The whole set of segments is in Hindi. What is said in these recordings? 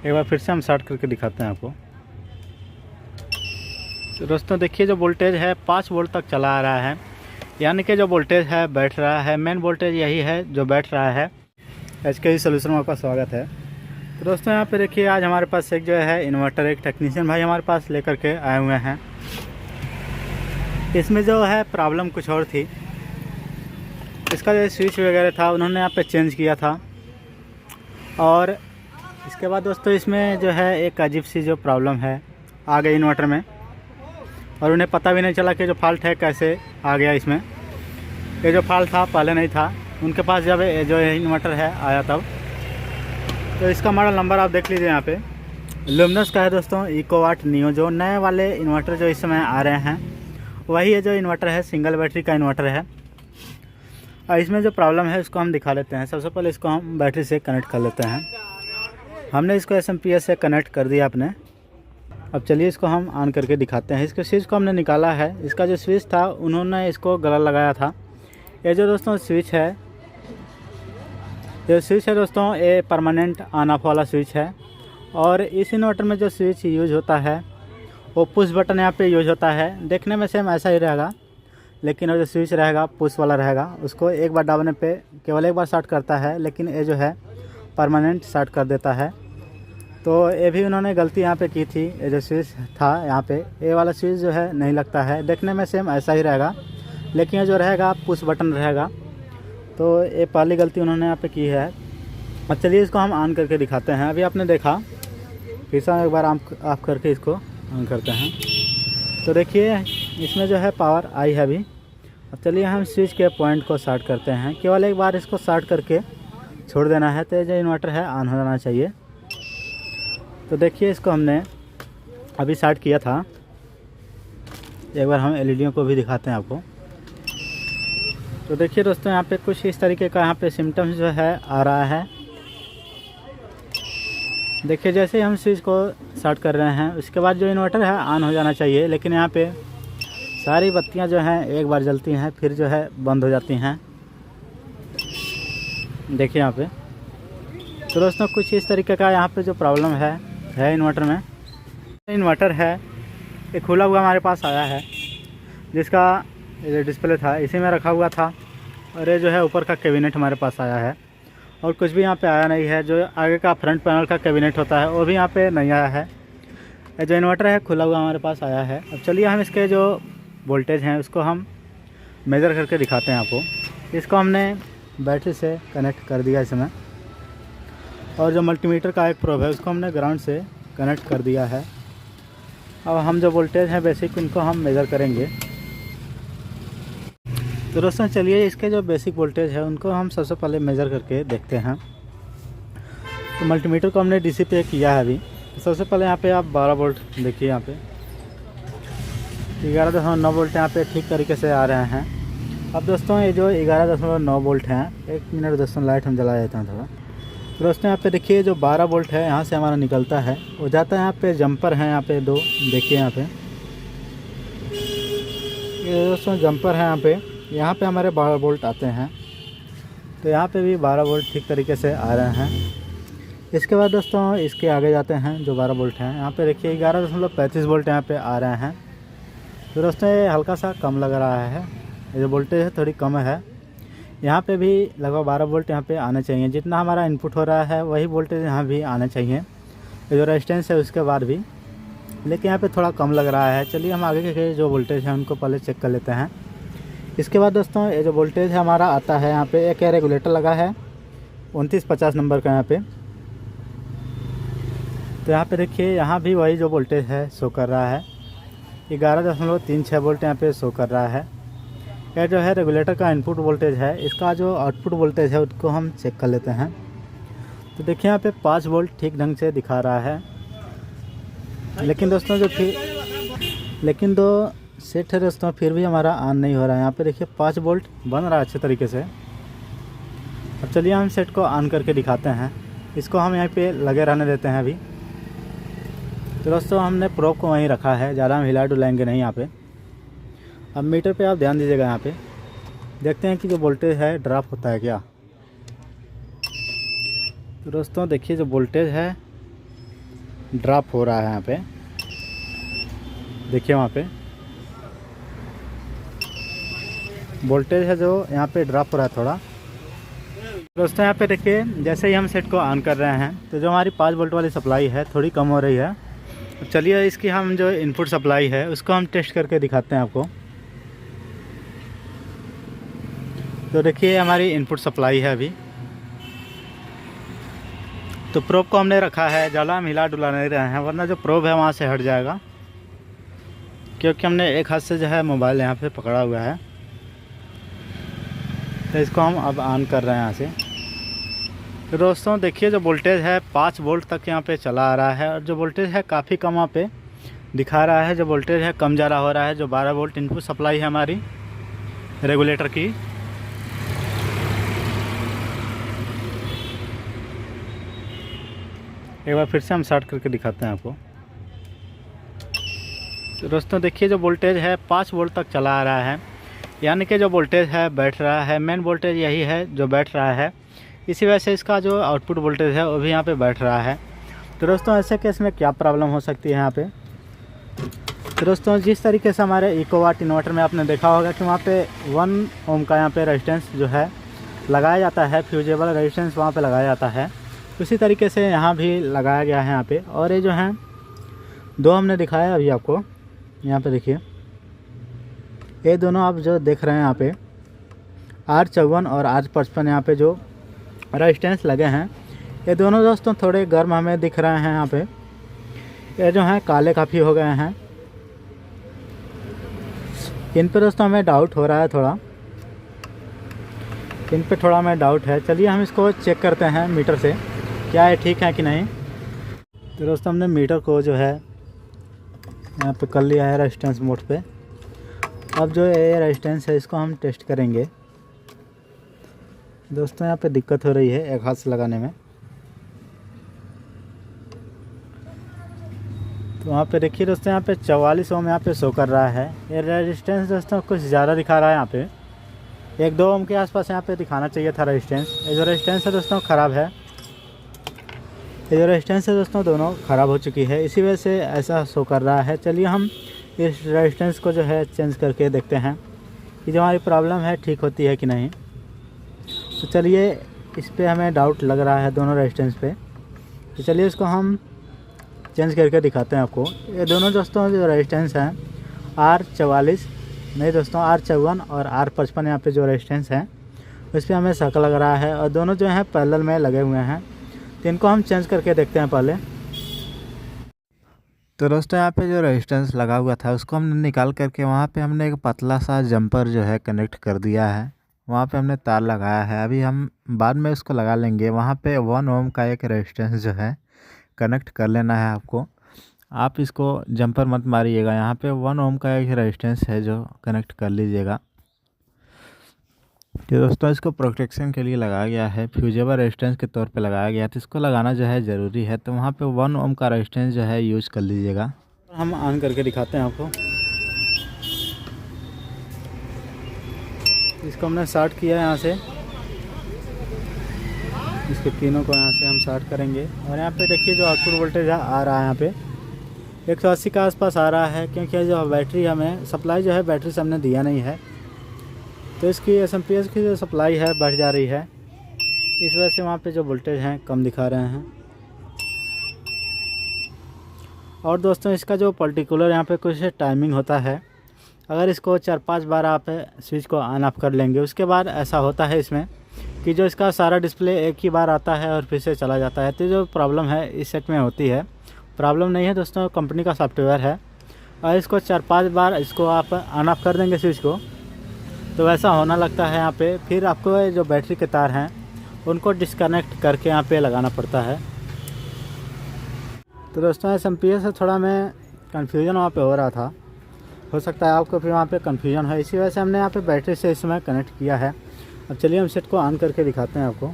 एक बार फिर से हम स्टार्ट करके दिखाते हैं आपको। तो दोस्तों देखिए जो वोल्टेज है 5 वोल्ट तक चला आ रहा है, यानी कि जो वोल्टेज है बैठ रहा है। मेन वोल्टेज यही है जो बैठ रहा है। HKE सॉल्यूशन में आपका स्वागत है। तो दोस्तों यहाँ पे देखिए आज हमारे पास एक जो है इन्वर्टर, एक टेक्नीशियन भाई हमारे पास लेकर के आए हुए हैं। इसमें जो है प्रॉब्लम कुछ और थी। इसका जो स्विच वगैरह था उन्होंने यहाँ पे चेंज किया था, और इसके बाद दोस्तों इसमें जो है एक अजीब सी जो प्रॉब्लम है आ गई इन्वर्टर में, और उन्हें पता भी नहीं चला कि जो फॉल्ट है कैसे आ गया इसमें। ये जो फॉल्ट था पहले नहीं था उनके पास, जब जो इन्वर्टर है आया तब। तो इसका मॉडल नंबर आप देख लीजिए यहाँ पे, लुमिनस का है दोस्तों, इकोवाट नियो। जो नए वाले इन्वर्टर जो इस समय आ रहे हैं वही है जो इन्वर्टर है, सिंगल बैटरी का इन्वर्टर है। और इसमें जो प्रॉब्लम है उसको हम दिखा लेते हैं। सबसे पहले इसको हम बैटरी से कनेक्ट कर लेते हैं। हमने इसको SMP से कनेक्ट कर दिया अपने। अब चलिए इसको हम ऑन करके दिखाते हैं। इसके स्विच को हमने निकाला है। इसका जो स्विच था उन्होंने इसको गलत लगाया था। ये जो दोस्तों स्विच है, ये स्विच है दोस्तों, ये परमानेंट ऑन ऑफ वाला स्विच है। और इस इन्वर्टर में जो स्विच यूज होता है वो पुश बटन यहाँ पे यूज होता है। देखने में सेम ऐसा ही रहेगा, लेकिन वो जो स्विच रहेगा पुश वाला रहेगा। उसको एक बार दबाने पे केवल एक बार स्टार्ट करता है, लेकिन ये जो है परमानेंट स्टार्ट कर देता है। तो ये भी उन्होंने गलती यहाँ पे की थी। ये जो स्विच था यहाँ पे, ये वाला स्विच जो है नहीं लगता है। देखने में सेम ऐसा ही रहेगा, लेकिन ये जो रहेगा पुश बटन रहेगा। तो ये पहली गलती उन्होंने यहाँ पे की है। अब चलिए इसको हम ऑन करके दिखाते हैं। अभी आपने देखा, फिर से एक बार ऑफ करके इसको ऑन करते हैं। तो देखिए इसमें जो है पावर आई है अभी। अब चलिए हम स्विच के पॉइंट को स्टार्ट करते हैं। केवल एक बार इसको स्टार्ट करके छोड़ देना है, तो जो इन्वर्टर है ऑन हो जाना चाहिए। तो देखिए इसको हमने अभी स्टार्ट किया था। एक बार हम LED को भी दिखाते हैं आपको। तो देखिए दोस्तों यहाँ पे कुछ इस तरीके का यहाँ पे सिम्टम्स जो है आ रहा है। देखिए जैसे हम स्विच को स्टार्ट कर रहे हैं उसके बाद जो इन्वर्टर है ऑन हो जाना चाहिए, लेकिन यहाँ पे सारी बत्तियाँ जो हैं एक बार जलती हैं फिर जो है बंद हो जाती हैं। देखिए यहाँ पे। तो दोस्तों कुछ इस तरीके का यहाँ पे जो प्रॉब्लम है इन्वर्टर में। इन्वर्टर है ये खुला हुआ हमारे पास आया है, जिसका ये डिस्प्ले था इसी में रखा हुआ था। और ये जो है ऊपर का कैबिनेट हमारे पास आया है, और कुछ भी यहाँ पे आया नहीं है। जो आगे का फ्रंट पैनल का कैबिनेट होता है वो भी यहाँ पे नहीं आया है। ये जो इन्वर्टर है खुला हुआ हमारे पास आया है। अब चलिए हम इसके जो वोल्टेज हैं उसको हम मेज़र करके दिखाते हैं आपको। इसको हमने बैटरी से कनेक्ट कर दिया इसमें, और जो मल्टीमीटर का एक प्रोब है उसको हमने ग्राउंड से कनेक्ट कर दिया है। अब हम जो वोल्टेज हैं बेसिक उनको हम मेज़र करेंगे। तो दोस्तों चलिए इसके जो बेसिक वोल्टेज है उनको हम सबसे पहले मेज़र करके देखते हैं। तो मल्टीमीटर को हमने DC पे किया है अभी। तो सबसे पहले यहाँ पे आप 12 वोल्ट देखिए, यहाँ पे 11.9 वोल्ट यहाँ पे ठीक तरीके से आ रहे हैं। अब दोस्तों ये जो 11.9 वोल्ट हैं, 1 मिनट दोस्तों लाइट हम जला देते हैं थोड़ा। तो दोस्तों यहाँ पे देखिए जो 12 वोल्ट है यहाँ से हमारा निकलता है, वो जाता है यहाँ पे जंपर है यहाँ पे 2, देखिए यहाँ पे ये दोस्तों जंपर है यहाँ पे हमारे 12 वोल्ट आते हैं। तो यहाँ पे भी 12 वोल्ट ठीक तरीके से आ रहे हैं। इसके बाद दोस्तों इसके आगे जाते हैं जो 12 वोल्ट हैं, यहाँ पे देखिए 11.35 वोल्ट यहाँ पे आ रहे हैं। तो दोस्तों ये हल्का सा कम लग रहा है, ये जो वोल्टेज है थोड़ी कम है। यहाँ पे भी लगभग 12 वोल्ट यहाँ पे आने चाहिए। जितना हमारा इनपुट हो रहा है वही वोल्टेज यहाँ भी आने चाहिए, ये जो रेजिस्टेंस है उसके बाद भी, लेकिन यहाँ पे थोड़ा कम लग रहा है। चलिए हम आगे के जो वोल्टेज हैं उनको पहले चेक कर लेते हैं। इसके बाद दोस्तों ये जो वोल्टेज है हमारा आता है, यहाँ पे एक रेगुलेटर लगा है 2950 नंबर का यहाँ पे। तो यहाँ पे देखिए यहाँ भी वही जो वोल्टेज है शो कर रहा है, 11.36 वोल्ट यहाँ पे शो कर रहा है। यह जो है रेगुलेटर का इनपुट वोल्टेज है। इसका जो आउटपुट वोल्टेज है उसको हम चेक कर लेते हैं। तो देखिए यहाँ पे 5 वोल्ट ठीक ढंग से दिखा रहा है, लेकिन दोस्तों लेकिन दो सेट है दोस्तों फिर भी हमारा ऑन नहीं हो रहा है। यहाँ पे देखिए 5 वोल्ट बन रहा है अच्छे तरीके से। अब चलिए हम सेट को ऑन करके दिखाते हैं। इसको हम यहाँ पे लगे रहने देते हैं अभी। तो दोस्तों हमने प्रोब को वहीं रखा है, ज़्यादा हम हिला डुलाएंगे नहीं यहाँ पे। अब मीटर पे आप ध्यान दीजिएगा, यहाँ पे देखते हैं कि जो वोल्टेज है ड्रॉप होता है क्या। तो दोस्तों देखिए जो वोल्टेज है ड्रॉप हो रहा है यहाँ पे, देखिए वहाँ पे वोल्टेज है जो यहाँ पे ड्रॉप हो रहा है थोड़ा। दोस्तों यहाँ पे देखिए जैसे ही हम सेट को ऑन कर रहे हैं तो जो हमारी 5 वोल्ट वाली सप्लाई है थोड़ी कम हो रही है। तो चलिए इसकी हम जो इनपुट सप्लाई है उसको हम टेस्ट करके दिखाते हैं आपको। तो देखिए हमारी इनपुट सप्लाई है अभी। तो प्रोब को हमने रखा है, ज़्यादा हम हिला डुला नहीं रहे हैं वरना जो प्रोब है वहाँ से हट जाएगा, क्योंकि हमने एक हाथ से जो है मोबाइल यहाँ पे पकड़ा हुआ है। तो इसको हम अब ऑन कर रहे हैं यहाँ से। तो दोस्तों देखिए जो वोल्टेज है 5 वोल्ट तक यहाँ पे चला आ रहा है, और जो वोल्टेज है काफ़ी कम वहाँ पे दिखा रहा है। जो वोल्टेज है कम ज़्यादा हो रहा है। जो 12 वोल्ट इनपुट सप्लाई है हमारी रेगुलेटर की, एक बार फिर से हम स्टार्ट करके दिखाते हैं आपको। तो दोस्तों देखिए जो वोल्टेज है 5 वोल्ट तक चला आ रहा है, यानी कि जो वोल्टेज है बैठ रहा है। मेन वोल्टेज यही है जो बैठ रहा है, इसी वजह से इसका जो आउटपुट वोल्टेज है वो भी यहाँ पे बैठ रहा है। तो दोस्तों ऐसे केस में क्या प्रॉब्लम हो सकती है यहाँ पे। तो दोस्तों जिस तरीके से हमारे इकोवाट इन्वर्टर में आपने देखा होगा कि वहाँ पे 1 ओम का यहाँ पे रेजिस्टेंस जो है लगाया जाता है, फ्यूजेबल रेजिस्टेंस वहाँ पे लगाया जाता है, उसी तरीके से यहाँ भी लगाया गया है यहाँ पे। और ये जो हैं 2 हमने दिखाया अभी आपको, यहाँ पे देखिए ये दोनों आप जो देख रहे हैं यहाँ पे R54 और R55 यहाँ पे जो रेजिस्टेंस लगे हैं, ये दोनों दोस्तों थोड़े गर्म हमें दिख रहे हैं। यहाँ पे ये जो हैं काले काफ़ी हो गए हैं। इन पे दोस्तों हमें डाउट हो रहा है, थोड़ा इन पे थोड़ा हमें डाउट है। चलिए हम इसको चेक करते हैं मीटर से, क्या है ठीक है कि नहीं। तो दोस्तों हमने मीटर को जो है यहाँ पे कर लिया है रेजिस्टेंस मोड पे। अब जो ये रेजिस्टेंस है इसको हम टेस्ट करेंगे। दोस्तों यहाँ पे दिक्कत हो रही है एक हाथ से लगाने में। तो वहाँ पे देखिए दोस्तों यहाँ पे 44 ओम यहाँ पे शो कर रहा है। ये रेजिस्टेंस दोस्तों कुछ ज़्यादा दिखा रहा है। यहाँ पे 1-2 ओम के आसपास यहाँ पे दिखाना चाहिए था रेजिस्टेंस। ये जो रेजिस्टेंस है दोस्तों ख़राब है। ये जो रेजिस्टेंस है दोस्तों दोनों ख़राब हो चुकी है, इसी वजह से ऐसा शो कर रहा है। चलिए हम इस रेजिस्टेंस को जो है चेंज करके देखते हैं कि जो हमारी प्रॉब्लम है ठीक होती है कि नहीं। तो चलिए इस पे हमें डाउट लग रहा है दोनों रेजिस्टेंस पे। तो चलिए इसको हम चेंज करके दिखाते हैं आपको। ये दोनों दोस्तों जो रेजिस्टेंस हैं R44 नहीं दोस्तों R54 और R55 यहाँ पे जो रेजिस्टेंस हैं उस पर हमें शक लग रहा है, और दोनों जो हैं पैरेलल में लगे हुए हैं। तो इनको हम चेंज करके देखते हैं पहले। तो दोस्तों यहाँ पे जो रेजिस्टेंस लगा हुआ था उसको हमने निकाल करके वहाँ पे हमने एक पतला सा जंपर जो है कनेक्ट कर दिया है। वहाँ पे हमने तार लगाया है, अभी हम बाद में उसको लगा लेंगे। वहाँ पे 1 ओम का एक रेजिस्टेंस जो है कनेक्ट कर लेना है आपको। आप इसको जंपर मत मारिएगा, यहाँ पे 1 ओम का एक रेजिस्टेंस है जो कनेक्ट कर लीजिएगा। तो दोस्तों इसको प्रोटेक्शन के लिए लगाया गया है, फ्यूजेबल रेजिस्टेंस के तौर पे लगाया गया, तो इसको लगाना जो है ज़रूरी है। तो वहाँ पे 1 ओम का रेजिस्टेंस जो है यूज़ कर लीजिएगा। हम ऑन करके दिखाते हैं आपको। इसको हमने स्टार्ट किया यहाँ से, इसके तीनों को यहाँ से हम स्टार्ट करेंगे। और यहाँ पे देखिए जो आउटपुट वोल्टेज आ रहा है यहाँ पे 180 के आसपास आ रहा है, क्योंकि जो बैटरी हमें सप्लाई जो है बैटरी से हमने दिया नहीं है, तो इसकी एसएमपीएस की जो सप्लाई है बढ़ जा रही है, इस वजह से वहाँ पे जो वोल्टेज हैं कम दिखा रहे हैं। और दोस्तों इसका जो पर्टिकुलर यहाँ पे कुछ टाइमिंग होता है, अगर इसको 4-5 बार आप स्विच को ऑन ऑफ कर लेंगे, उसके बाद ऐसा होता है इसमें कि जो इसका सारा डिस्प्ले एक ही बार आता है और फिर से चला जाता है। तो जो प्रॉब्लम है इस सेट में होती है, प्रॉब्लम नहीं है दोस्तों, कंपनी का सॉफ्टवेयर है। और इसको 4-5 बार इसको आप ऑन ऑफ कर देंगे स्विच को, तो वैसा होना लगता है यहाँ पे। फिर आपको जो बैटरी के तार हैं उनको डिस्कनेक्ट करके यहाँ पे लगाना पड़ता है। तो दोस्तों एसएमपीएस से थोड़ा मैं कन्फ्यूज़न वहाँ पे हो रहा था, हो सकता है आपको फिर वहाँ पे कन्फ्यूजन है, इसी वजह से हमने यहाँ पे बैटरी से इस समय कनेक्ट किया है। अब चलिए हम सेट को ऑन करके दिखाते हैं आपको।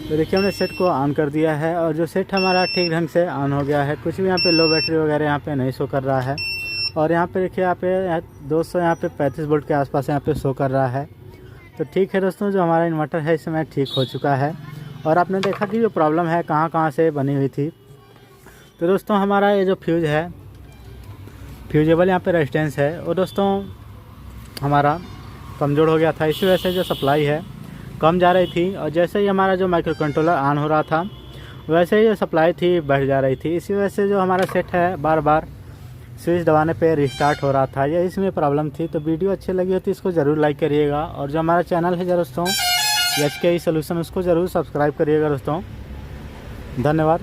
तो देखिए हमने सेट को ऑन कर दिया है, और जो सेट हमारा ठीक ढंग से ऑन हो गया है। कुछ भी यहाँ पे लो बैटरी वगैरह यहाँ पे नहीं शो कर रहा है। और यहाँ पे देखिए यहाँ पे 200 यहाँ पे 35 वोल्ट के आसपास यहाँ पे शो कर रहा है। तो ठीक है दोस्तों, जो हमारा इन्वर्टर है इस समय ठीक हो चुका है। और आपने देखा कि जो प्रॉब्लम है कहाँ कहाँ से बनी हुई थी। तो दोस्तों हमारा ये जो फ्यूज़ है, फ्यूजेबल यहाँ पे रेजिस्टेंस है, वो दोस्तों हमारा कमज़ोर हो गया था। इसी वजह से जो सप्लाई है कम जा रही थी, और जैसे ही हमारा जो माइक्रो कंट्रोलर ऑन हो रहा था वैसे ही जो सप्लाई थी बढ़ जा रही थी। इसी वजह से जो हमारा सेट है बार बार स्विच दबाने पे रिस्टार्ट हो रहा था, ये इसमें प्रॉब्लम थी। तो वीडियो अच्छी लगी हो तो इसको ज़रूर लाइक करिएगा, और जो हमारा चैनल है दोस्तों HKE सॉल्यूशन, उसको ज़रूर सब्सक्राइब करिएगा दोस्तों। धन्यवाद।